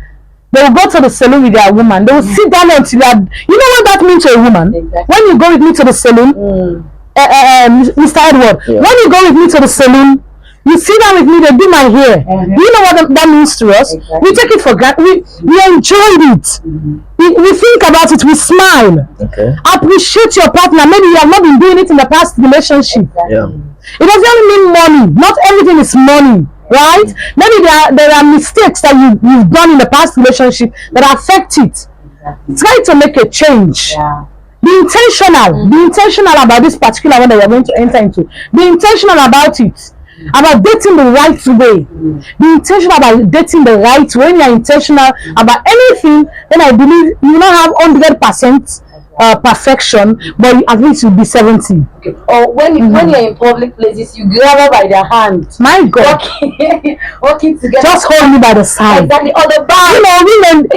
They will go to the salon with their woman. They will sit down until you know what that means to a woman. Exactly. When you go with me to the salon, Mr. Edward, when you go with me to the salon, you sit down with me, they do my hair. You know what that means to us? Exactly. We take it for granted. We enjoyed it. We think about it. We smile. Okay. Appreciate your partner. Maybe you have not been doing it in the past relationship. Exactly. Yeah. It doesn't only mean money. Not everything is money, right? Maybe there are mistakes that you've done in the past relationship that affect it. Exactly. Try to make a change. Yeah. Be intentional. Be intentional about this particular one that you're going to enter into. Be intentional about it. About dating the right way. Be intentional about dating the right way. When you're intentional about anything, then I believe you will not have 100% perfection, but at least you'll be 70. Okay. Or when you're in public places, you grab her by the hand. My God. Walking together. Just hold me by the side. Exactly. Or the back. You know, women,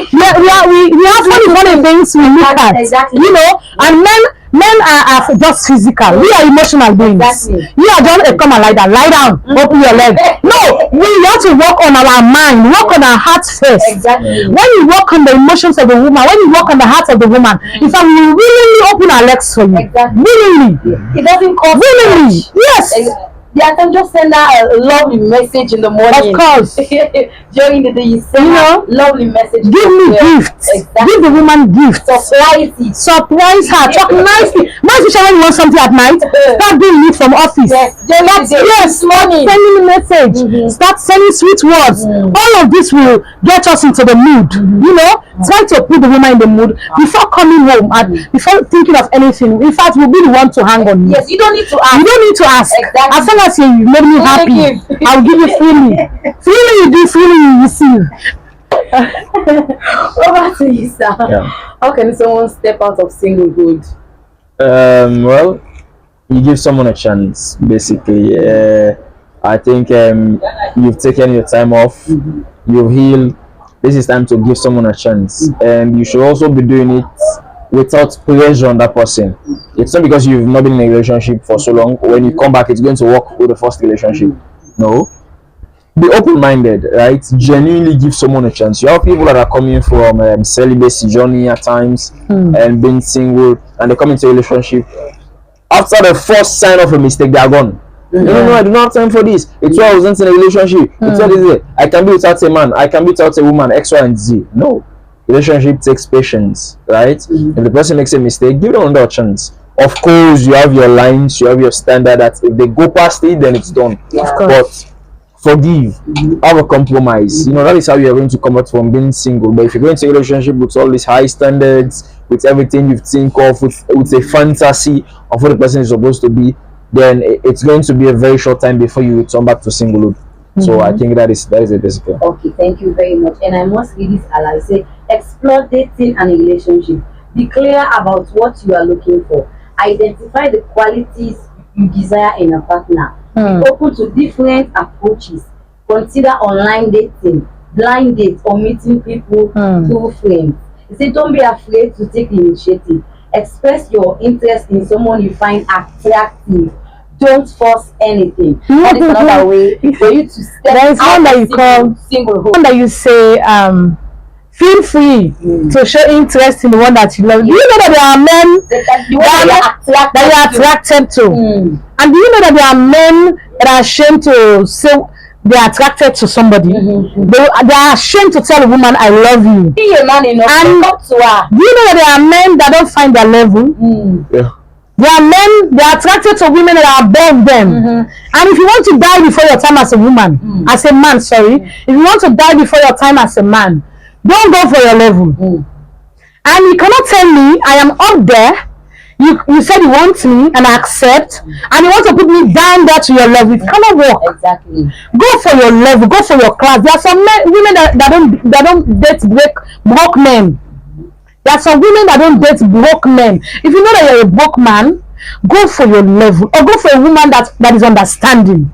we have funny things we look at. Exactly. You know, and men are just physical. We are emotional beings. Exactly. You are just come and lie down, open your leg. No, we have to work on our mind, work on our heart first. Exactly. When you work on the emotions of the woman, when you work on the heart of the woman, in fact, we willingly open our legs for you. Exactly. Willingly. It doesn't cost Willingly. much. Yes. Yeah, I can just send her a lovely message in the morning. Of course. During the day, you send her a lovely message. Give me gifts. Exactly. Give the woman gifts. Surprise it. Surprise her. Talk nicely. Most especially when you want something at night, start doing it from office. Yes, money. Sending a message. Start sending sweet words. All of this will get us into the mood. You know, try to put the woman in the mood before coming home and before thinking of anything. In fact, we'll be the one to hang on you. Yes, you don't need to ask. You don't need to ask. Exactly. As long as you made me happy, I'll give you freely. Freely you do, freely you receive. Over to you, sir. Yeah. How can someone step out of singlehood? Well, you give someone a chance, basically. I think you've taken your time off, you've healed. This is time to give someone a chance, and you should also be doing it without pressure on that person. It's not because you've not been in a relationship for so long. When you come back, it's going to work with the first relationship. No. Be open-minded, right? Genuinely give someone a chance. You have people that are coming from celibacy journey at times and being single, and they come into a relationship. After the first sign of a mistake, they are gone. No, I do not have time for this. It's why I wasn't in a relationship. It's what is it? I can be without a man. I can be without a woman. X, Y, and Z. No. Relationship takes patience, right? If the person makes a mistake, give them another chance. Of course, you have your lines, you have your standard that if they go past it, then it's done. But forgive, have a compromise. You know, that is how you are going to come out from being single. But if you're going to a relationship with all these high standards, with everything you think of, with a fantasy of what the person is supposed to be, then it's going to be a very short time before you return back to singlehood. So I think that is it basically. Okay, thank you very much. And I must read this aloud. Say, explore dating and relationship. Be clear about what you are looking for. Identify the qualities you desire in a partner. Be open to different approaches. Consider online dating, blind dates, or meeting people through friends. He said, don't be afraid to take the initiative. Express your interest in someone you find attractive. Don't force anything. That is another way for you to step There is one that you call singlehood. one that you say, feel free to show interest in the one that you love. Do you know that there are men That you are attracted to? And do you know that there are men that are ashamed to say they are attracted to somebody? They are ashamed to tell a woman, I love you. Be a man enough to talk to her. Do you know that there are men that don't find their level? Yeah. There are men, they are attracted to women that are above them. And if you want to die before your time as a woman, as a man, sorry, if you want to die before your time as a man, don't go for your level. And you cannot tell me I am up there. You said you want me and I accept, and you want to put me down there to your level. It cannot work. Exactly. Go for your level, go for your class. There are some women that don't date broke men. There are some women that don't date broke men. If you know that you're a broke man, go for your level, or go for a woman that is understanding.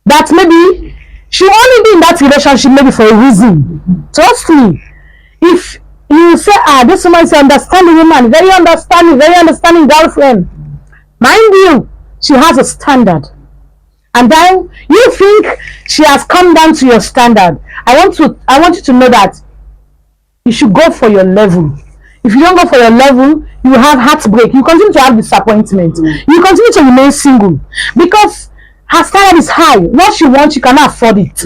That maybe she will only be in that relationship maybe for a reason. Trust me. If you say, this woman is an understanding woman, very understanding girlfriend, mind you, she has a standard. And then you think she has come down to your standard. I want you to know that you should go for your level. If you don't go for your level, you will have heartbreak. You continue to have disappointment. You continue to remain single because her standard is high. What she wants, you cannot afford it.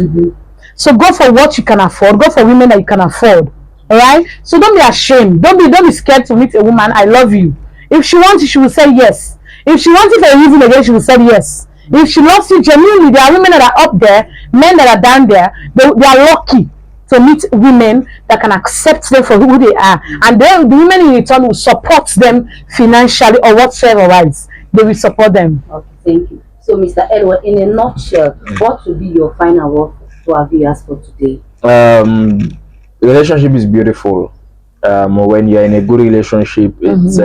So go for what you can afford. Go for women that you can afford. All right. So don't be ashamed. Don't be scared to meet a woman. I love you. If she wants it, she will say yes. If she wants it for a reason again, she will say yes. If she loves you genuinely, there are women that are up there, men that are down there. They are lucky to meet women that can accept them for who they are, and then the women in return will support them financially or whatsoever wise. They will support them. Okay, thank you. So, Mr. Edward, in a nutshell, what would be your final word to our viewers for today? Relationship is beautiful. When you're in a good relationship, it's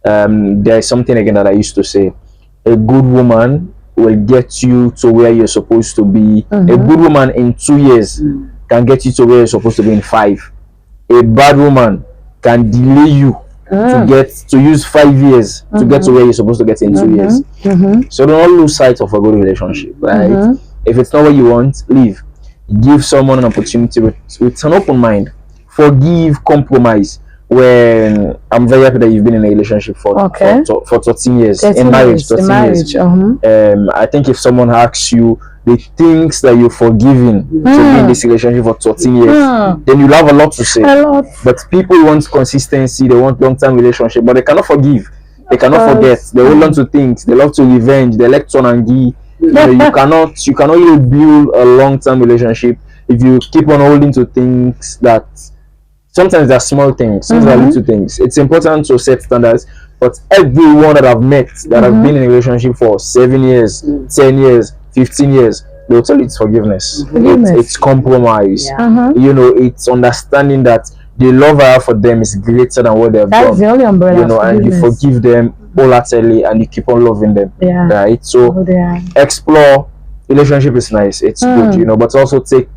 there is something again that I used to say: a good woman will get you to where you're supposed to be. A good woman in 2 years can get you to where you're supposed to be in 5. A bad woman can delay you to use 5 years to get to where you're supposed to get in 2 years. So don't lose sight of a good relationship, right? If it's not what you want, leave. Give someone an opportunity with an open mind. Forgive, compromise. When I'm very happy that you've been in a relationship for 13 years, in marriage, 13 years. I think if someone asks you the things that you're forgiving to be in this relationship for 13 years, then you'll have a lot to say. But people want consistency, they want long-term relationship, but they cannot forgive, they cannot forget, they hold on to things, they love to revenge, they like turn and give. You cannot really build a long-term relationship if you keep on holding to things that sometimes they're small things, sometimes they're little things. It's important to set standards, but everyone that I've met that have been in a relationship for 7 years, 10 years, 15 years, they'll tell you it's forgiveness. It's compromise. You know, it's understanding that the love I have for them is greater than what they've done. The only umbrella. You know, and you forgive them wholeheartedly and you keep on loving them. Right? So explore. Relationship is nice, it's good, you know, but also take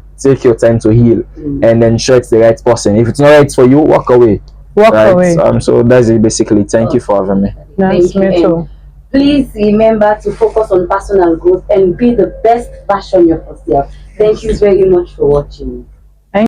your time to heal and ensure it's the right person. If it's not right for you, walk away. So that's it basically. Thank you for having me. Nice me too. Please remember to focus on personal growth and be the best version of yourself. Thank you very much for watching.